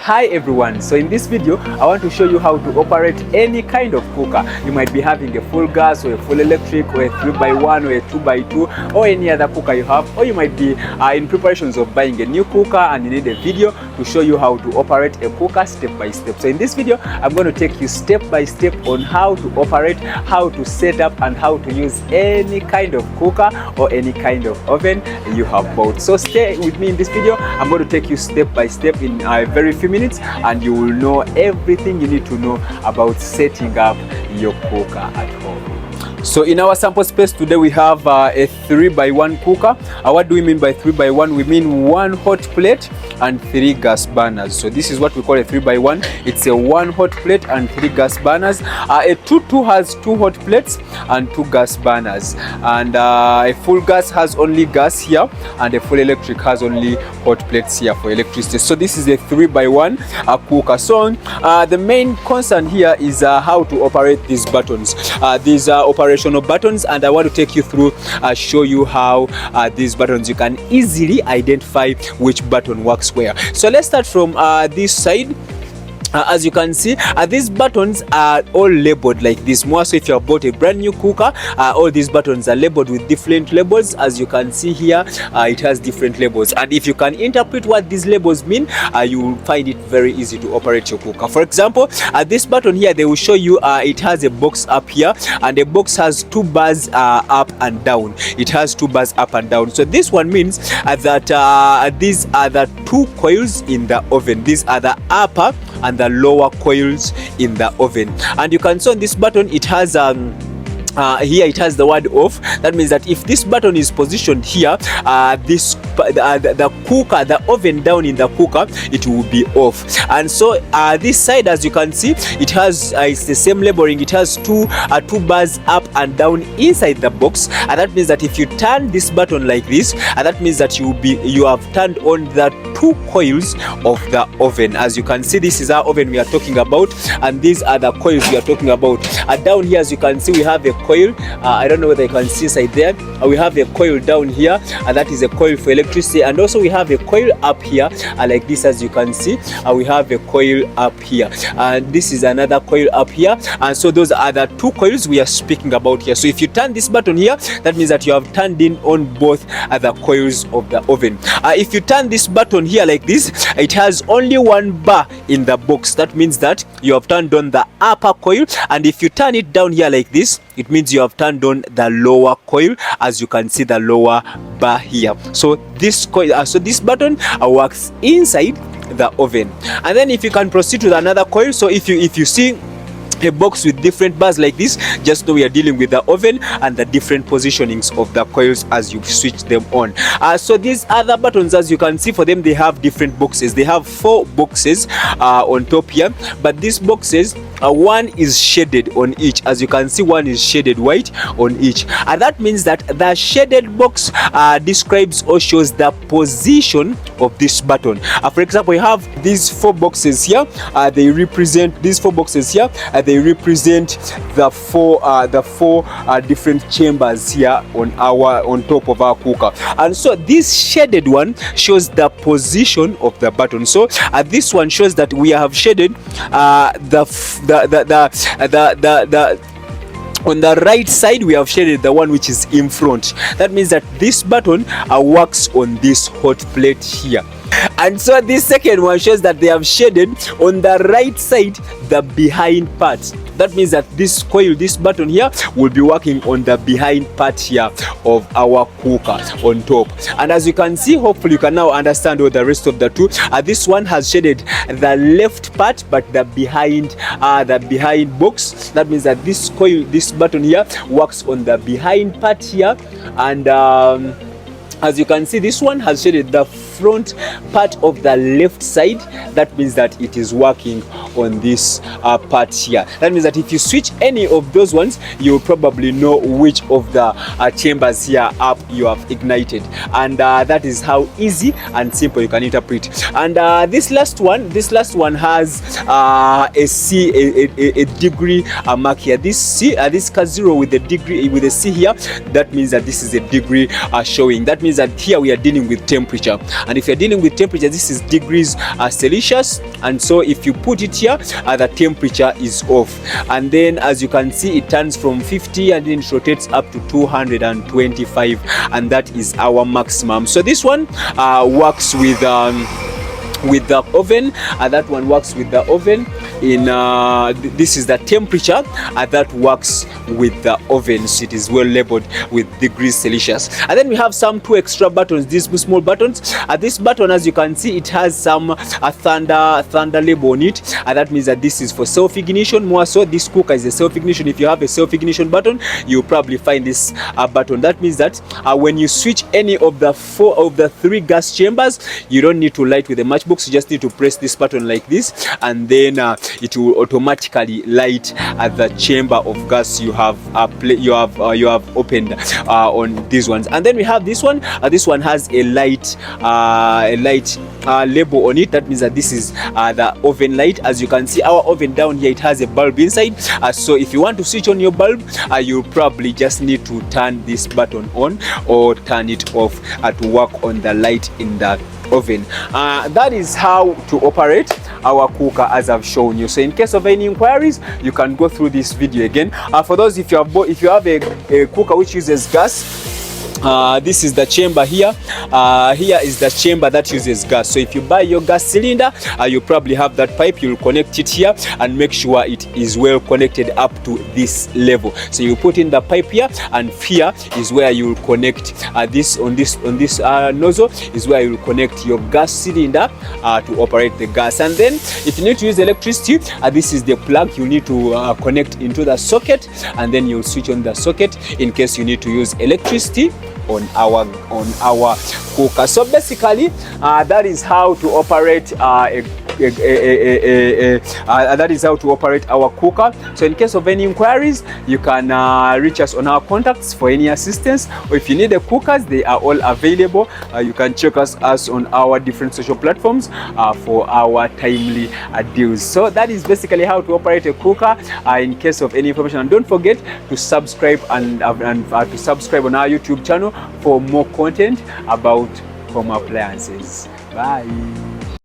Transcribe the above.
Hi everyone, so in this video I want to show you how to operate any kind of cooker. You might be having a full gas or a full electric or a 3x1 or a 2x2 or any other cooker you have, or you might be in preparations of buying a new cooker and you need a video to show you how to operate a cooker step by step. So in this video I'm going to take you step by step on how to operate, how to set up and how to use any kind of cooker or any kind of oven you have bought. So stay with me in this video. I'm going to take you step by step in a very few minutes and you will know everything you need to know about setting up your cooker at home. So in our sample space today we have a 3x1 cooker. What do we mean by 3x1? We mean one hot plate and 3 gas burners. So this is what we call a 3x1. It's a 1 hot plate and 3 gas burners. A 2-2 has 2 hot plates and 2 gas burners, and a full gas has only gas here and a full electric has only hot plates here for electricity. So this is a 3x1 cooker. So the main concern here is how to operate these buttons. These are operational buttons, and I want to take you through, show you how these buttons, you can easily identify which button works where. So let's start from this side. As you can see, these buttons are all labeled like this. More so if you have bought a brand new cooker, all these buttons are labeled with different labels. As you can see here, it has different labels, and if you can interpret what these labels mean, you will find it very easy to operate your cooker. For example, this button here, they will show you it has a box up here, and the box has 2 bars up and down. It has 2 bars up and down. So this one means that these are the 2 coils in the oven. These are the upper and the lower coils in the oven. And you can see on this button it has here it has the word off. That means that if this button is positioned here, the cooker, the oven down in the cooker, it will be off. And so this side, as you can see, it has it's the same labeling. It has 2 bars up and down inside the box, and that means that if you turn this button like this, that means that you have turned on the 2 coils of the oven. As you can see, this is our oven we are talking about, and these are the coils we are talking about. Down here, as you can see, we have a coil. I don't know whether you can see inside there. We have a coil down here, and that is a coil for electricity, and also we have a coil up here, like this. As you can see, we have a coil up here, and this is another coil up here, and so those are the 2 coils we are speaking about here. So if you turn this button here, that means that you have turned in on both the coils of the oven. If you turn this button here like this, it has only 1 bar in the box. That means that you have turned on the upper coil, and if you turn it down here like this, it means you have turned on the lower coil. As you can see, the lower bar here. So this coil, so this button works inside the oven. And then if you can proceed to another coil, so if you see a box with different bars like this, just know we are dealing with the oven and the different positionings of the coils as you switch them on. So these other buttons, as you can see, for them they have different boxes. They have 4 boxes on top here, but these boxes, one is shaded on each. As you can see, one is shaded white on each, and that means that the shaded box describes or shows the position of this button. For example, we have these 4 boxes here. They represent these 4 boxes here. They represent the 4 different chambers here on top of our cooker. And so this shaded one shows the position of the button. So this one shows that we have shaded on the right side, we have shaded the one which is in front. That means that this button works on this hot plate here. And so this second one shows that they have shaded on the right side the behind part. That means that this coil, this button here, will be working on the behind part here of our cooker on top. And as you can see, hopefully you can now understand all the rest of the 2. This one has shaded the left part, but the behind box. That means that this coil, this button here, works on the behind part here. And as you can see, this one has shaded the front part of the left side. That means that it is working on this part here. That means that if you switch any of those ones, you will probably know which of the chambers here up you have ignited, and that is how easy and simple you can interpret. And this last one has a degree mark here. This C, this K0 with the degree with a C here, that means that this is a degree showing. That means that here we are dealing with temperature. And if you're dealing with temperature, this is degrees Celsius, and so if you put it here, the temperature is off. And then as you can see, it turns from 50 and then it rotates up to 225, and that is our maximum. So this one works with the oven, that one works with the oven. In this is the temperature that works with the oven, so it is well labeled with degrees Celsius. And then we have some 2 extra buttons, these small buttons. This button, as you can see, it has some thunder label on it, and that means that this is for self ignition. More so, this cooker is a self ignition. If you have a self ignition button, you'll probably find this button. That means that when you switch any of the 4 of the 3 gas chambers, you don't need to light with a matchbox. You just need to press this button like this, and then it will automatically light the chamber of gas you have opened on these ones. And then we have this one. This one has a light label on it. That means that this is the oven light. As you can see, our oven down here, it has a bulb inside. So if you want to switch on your bulb, you probably just need to turn this button on or turn it off to work on the light in the oven. That is how to operate our cooker as I've shown you. So in case of any inquiries, you can go through this video again. For those, if you have a cooker which uses gas, this is the chamber here. Here is the chamber that uses gas. So if you buy your gas cylinder, you probably have that pipe. You'll connect it here and make sure it is well connected up to this level. So you put in the pipe here, and here is where you will connect this nozzle is where you will connect your gas cylinder to operate the gas. And then if you need to use electricity, this is the plug you need to connect into the socket, and then you'll switch on the socket in case you need to use electricity on our cooker. So basically that is how to operate that is how to operate our cooker. So in case of any inquiries, you can reach us on our contacts for any assistance, or if you need the cookers, they are all available. You can check us on our different social platforms for our timely deals. So that is basically how to operate a cooker. In case of any information, and don't forget to subscribe and to subscribe on our YouTube channel for more content about home appliances. Bye.